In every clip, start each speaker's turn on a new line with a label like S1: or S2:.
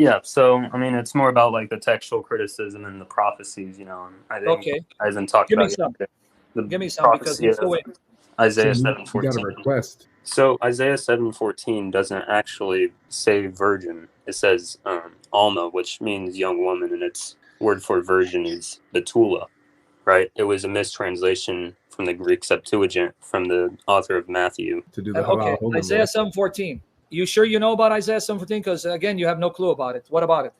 S1: Yeah, so I mean, it's more about like the textual criticism and the prophecies, you know. And I think,
S2: Okay,
S1: as in talked
S2: give me
S1: about
S2: some.
S1: yesterday,
S2: Give
S1: the
S2: me some because
S1: prophecy
S2: he's
S1: of
S2: going.
S3: So
S1: Isaiah
S3: you got a
S1: 7:14.
S3: request.
S1: So Isaiah 7:14 doesn't actually say virgin. It says Alma, which means young woman, and its word for virgin is Betula, right? It was a mistranslation from the Greek Septuagint from the author of Matthew.
S3: To do the
S2: Okay,
S3: halal holy
S2: Isaiah
S3: law.
S2: 7:14. You sure you know about Isaiah 7:14? Because again, you have no clue about it. What about it?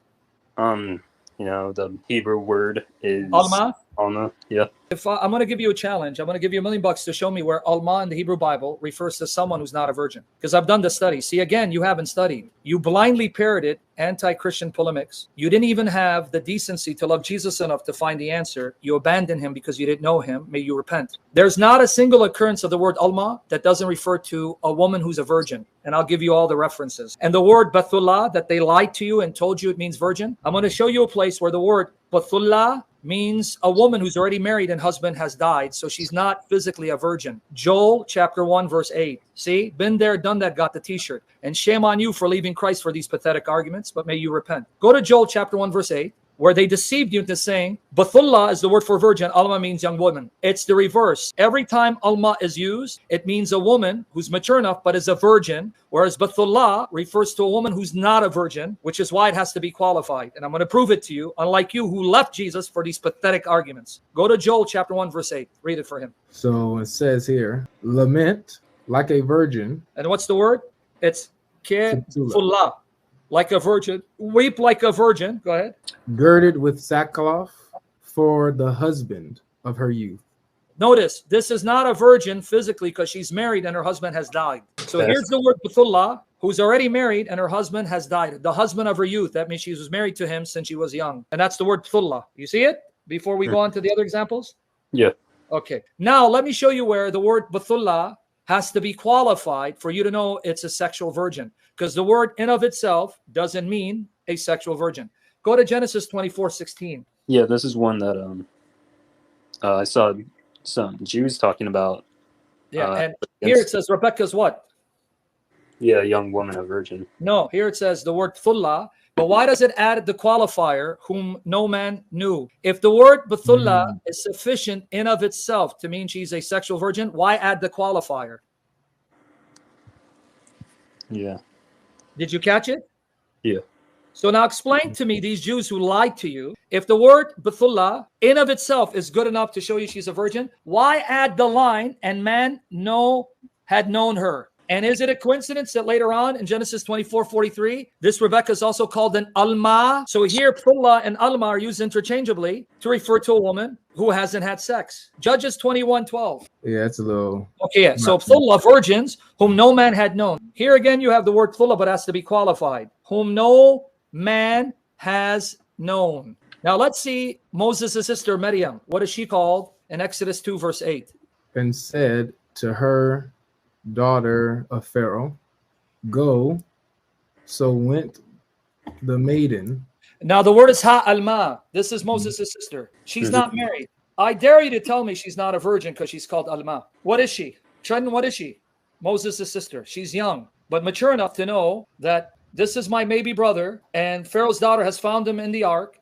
S1: You know, the Hebrew word is
S2: Alma.
S1: Alma. Yeah.
S2: If I'm going to give you a challenge, I'm going to give you $1,000,000 to show me where Alma in the Hebrew Bible refers to someone who's not a virgin. Because I've done the study. See, again, you haven't studied. You blindly parroted anti-Christian polemics. You didn't even have the decency to love Jesus enough to find the answer. You abandoned him because you didn't know him. May you repent. There's not a single occurrence of the word Alma that doesn't refer to a woman who's a virgin. And I'll give you all the references. And the word Bathullah, that they lied to you and told you it means virgin, I'm going to show you a place where the word Bathullah means a woman who's already married and husband has died, so she's not physically a virgin. Joel chapter 1 verse 8. See, been there, done that, got the t-shirt. And shame on you for leaving Christ for these pathetic arguments, but may you repent. Go to Joel chapter 1 verse 8, where they deceived you into saying Bathullah is the word for virgin. Alma means young woman. It's the reverse. Every time Alma is used, it means a woman who's mature enough but is a virgin, whereas Bathullah refers to a woman who's not a virgin, which is why it has to be qualified. And I'm going to prove it to you, unlike you who left Jesus for these pathetic arguments. Go to Joel chapter 1 verse 8. Read it for him.
S3: So it says here, lament like a virgin.
S2: And what's the word? It's Kefullah. Like a virgin, weep like a virgin. Go ahead.
S3: Girded with sackcloth for the husband of her youth.
S2: Notice, this is not a virgin physically because she's married and her husband has died. So here's the word Bathullah, who's already married and her husband has died. The husband of her youth. That means she was married to him since she was young. And that's the word Bathullah. You see it? Before we go on to the other examples?
S1: Yeah.
S2: Okay. Now, let me show you where the word Bathullah has to be qualified for you to know it's a sexual virgin. Because the word in of itself doesn't mean a sexual virgin. Go to Genesis 24:16.
S1: Yeah, this is one that I saw some Jews talking about.
S2: Yeah, and here it says Rebecca's what?
S1: Yeah, young woman, a virgin.
S2: No, here it says the word Thulla. But why does it add the qualifier, whom no man knew? If the word Bathulla is sufficient in of itself to mean she's a sexual virgin, why add the qualifier?
S1: Yeah.
S2: Did you catch it?
S1: Yeah.
S2: So now explain to me these Jews who lied to you. If the word Bathulla in of itself is good enough to show you she's a virgin, why add the line, and man had known her? And is it a coincidence that later on in Genesis 24:43, this Rebecca is also called an Alma? So here, Thulla and Alma are used interchangeably to refer to a woman who hasn't had sex. Judges 21:12.
S3: Yeah, it's a little...
S2: Okay, yeah. So Thulla, virgins, whom no man had known. Here again, you have the word Thulla, but it has to be qualified. Whom no man has known. Now let's see Moses' sister Miriam. What is she called in Exodus 2 verse 8?
S3: And said to her, daughter of Pharaoh, go. So went the maiden.
S2: Now the word is Ha-Alma. This is Moses' sister. She's not married. I dare you to tell me she's not a virgin because she's called Alma. What is she? Trenton, what is she? Moses' sister. She's young, but mature enough to know that this is my maybe brother, and Pharaoh's daughter has found him in the ark,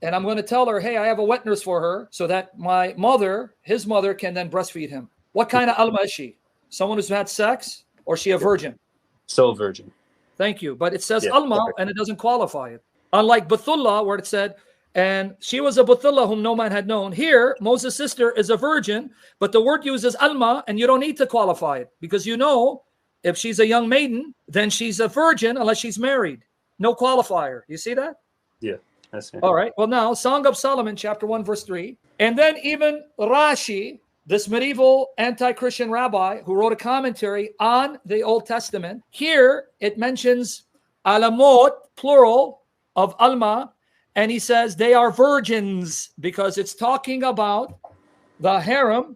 S2: and I'm going to tell her, hey, I have a wet nurse for her so that my mother, his mother, can then breastfeed him. What kind of Alma is she? Someone who's had sex, or is she a virgin?
S1: So virgin.
S2: Thank you. But it says Alma, and it doesn't qualify it. Unlike Bathulla, where it said, and she was a Bathulla whom no man had known. Here, Moses' sister is a virgin, but the word uses Alma, and you don't need to qualify it, because you know if she's a young maiden, then she's a virgin unless she's married. No qualifier. You see that?
S1: Yeah, that's it.
S2: All right. Well, now, Song of Solomon, chapter 1, verse 3. And then even Rashi, this medieval anti-Christian rabbi who wrote a commentary on the Old Testament, here it mentions Alamot, plural, of Alma, and he says they are virgins because it's talking about the harem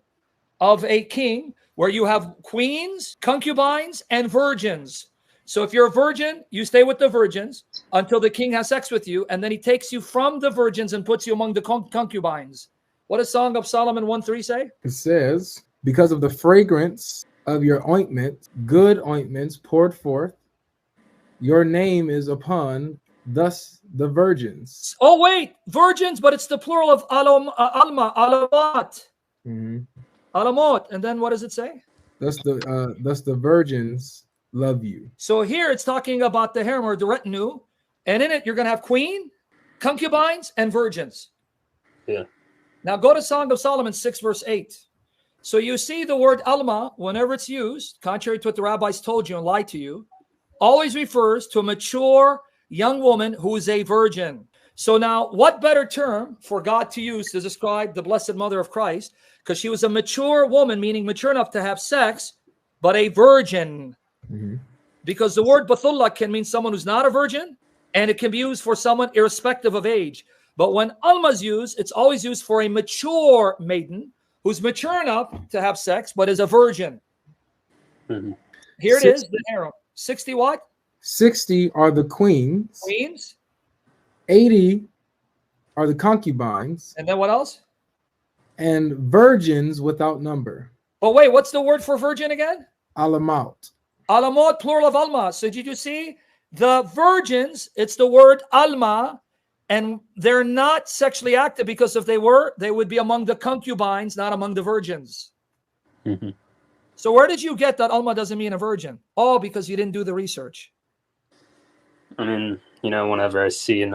S2: of a king where you have queens, concubines, and virgins. So if you're a virgin, you stay with the virgins until the king has sex with you, and then he takes you from the virgins and puts you among the concubines. What does Song of Solomon 1:3 say?
S3: It says, because of the fragrance of your ointment, good ointments poured forth, your name is upon thus the virgins.
S2: Oh, wait, virgins, but it's the plural of alma, alamat,
S3: Mhm.
S2: alamot. And then what does it say?
S3: Thus the virgins love you.
S2: So here it's talking about the harem or the retinue. And in it, you're going to have queen, concubines, and virgins.
S1: Yeah.
S2: Now go to Song of Solomon 6, verse 8. So you see the word alma, whenever it's used, contrary to what the rabbis told you and lied to you, always refers to a mature young woman who is a virgin. So now, what better term for God to use to describe the Blessed Mother of Christ? Because she was a mature woman, meaning mature enough to have sex, but a virgin.
S3: Mhm.
S2: Because the word Bathullah can mean someone who's not a virgin, and it can be used for someone irrespective of age. But when alma is used, it's always used for a mature maiden who's mature enough to have sex, but is a virgin.
S1: Mhm.
S2: Here it is, the harem. 60 what?
S3: 60 are the queens.
S2: Queens.
S3: 80 are the concubines,
S2: And then what else?
S3: and virgins without number.
S2: But wait, what's the word for virgin again?
S3: Alamot.
S2: Alamot, plural of alma. So did you see? The virgins, it's the word alma, and they're not sexually active because if they were, they would be among the concubines, not among the virgins.
S1: Mhm.
S2: So where did you get that alma doesn't mean a virgin? Oh, because you didn't do the research.
S1: I mean, whenever I see an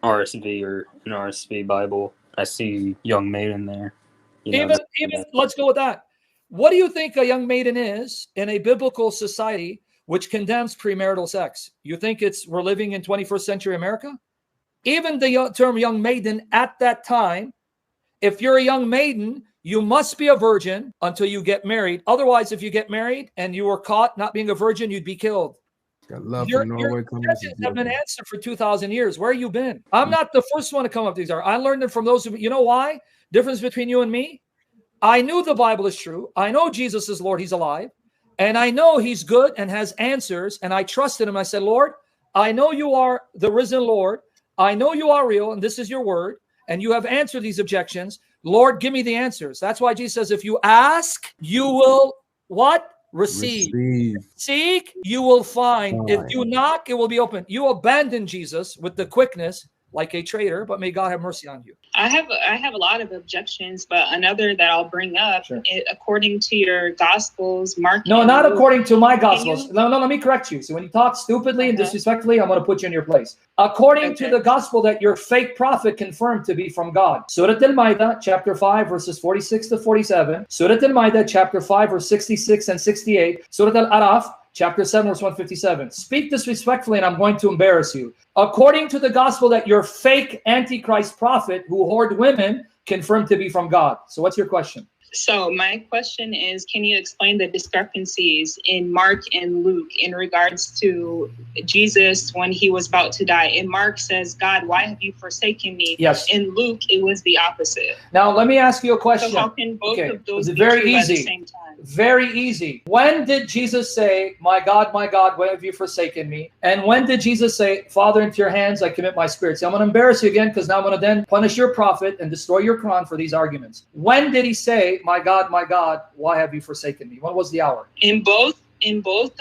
S1: RSV or an RSV Bible, I see young maiden there.
S2: Even let's go with that. What do you think a young maiden is in a biblical society which condemns premarital sex? You think we're living in 21st century America? Even the term young maiden at that time, if you're a young maiden, you must be a virgin until you get married. Otherwise, if you get married and you were caught not being a virgin, you'd be killed.
S3: Got love
S2: Your
S3: for Norway.
S2: questions have been answered for 2,000 years. Where you been? I'm not the first one to come up with these. I learned it from those who, you know why? Difference between you and me? I knew the Bible is true. I know Jesus is Lord. He's alive. And I know he's good and has answers. And I trusted him. I said, Lord, I know you are the risen Lord. I know you are real. And this is your word. And you have answered these objections. Lord, give me the answers. That's why Jesus says, if you ask, you will what? Receive. Seek, you will find. If you knock, it will be open. You abandon Jesus with the quickness like a traitor, but may God have mercy on you.
S4: I have a lot of objections, but another that I'll bring up,
S2: Sure.
S4: According to your Gospels, Mark.
S2: No, not
S4: Luke,
S2: according to my Gospels. No, let me correct you. So when you talk stupidly and disrespectfully, I'm going to put you in your place. According to the Gospel that your fake prophet confirmed to be from God. Surah Al-Ma'idah, chapter 5, verses 46 to 47. Surah Al-Ma'idah, chapter 5, verse 66 and 68. Surah Al-Araf, chapter 7, verse 157. Speak disrespectfully and I'm going to embarrass you. According to the gospel that your fake antichrist prophet who whored women confirmed to be from God. So what's your question?
S4: So my question is, can you explain the discrepancies in Mark and Luke in regards to Jesus when he was about to die? In Mark says, God, why have you forsaken me?
S2: Yes.
S4: In Luke, it was the opposite.
S2: Now, let me ask you a question.
S4: So how can both of those be
S2: very
S4: true
S2: easy.
S4: at the same time?
S2: Very easy. When did Jesus say, my God, why have you forsaken me? And when did Jesus say, Father, into your hands I commit my spirit? See, I'm going to embarrass you again because now I'm going to then punish your prophet and destroy your Quran for these arguments. When did he say, my God, why have you forsaken me? When was the hour?
S4: In both.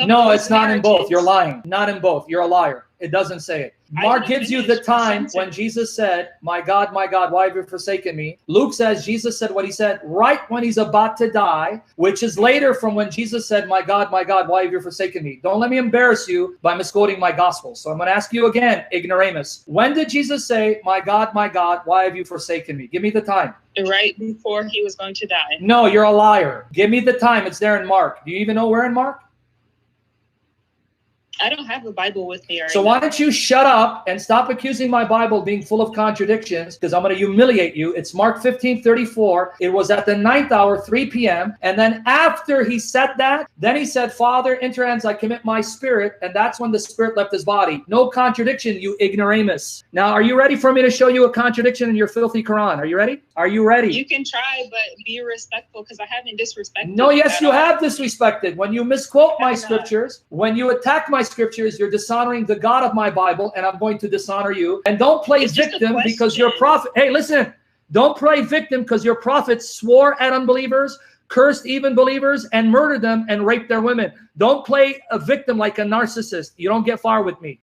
S2: No, it's not in both. You're lying. Not in both. You're a liar. It doesn't say it. Mark gives you the time when Jesus said, my God, why have you forsaken me? Luke says Jesus said what he said right when he's about to die, which is later from when Jesus said, my God, why have you forsaken me? Don't let me embarrass you by misquoting my gospel. So I'm going to ask you again, ignoramus. When did Jesus say, my God, why have you forsaken me? Give me the time.
S4: Right before he was going to die.
S2: No, you're a liar. Give me the time. It's there in Mark. Do you even know where in Mark?
S4: I don't have a Bible with me right now.
S2: So why don't you shut up and stop accusing my Bible being full of contradictions, because I'm going to humiliate you. It's Mark 15:34. It was at the 9th hour, 3 p.m. And then after he said that, then he said, Father, into your hands I commit my spirit. And that's when the spirit left his body. No contradiction, you ignoramus. Now, are you ready for me to show you a contradiction in your filthy Quran? Are you ready? Are you ready?
S4: You can try, but be respectful because I haven't disrespected.
S2: No, yes, you have disrespected. When you misquote my scriptures, when you attack my scriptures, you're dishonoring the God of my Bible, and I'm going to dishonor you. And don't play victim because your prophet. Hey, listen, don't play victim because your prophet swore at unbelievers, cursed even believers, and murdered them and raped their women. Don't play a victim like a narcissist. You don't get far with me.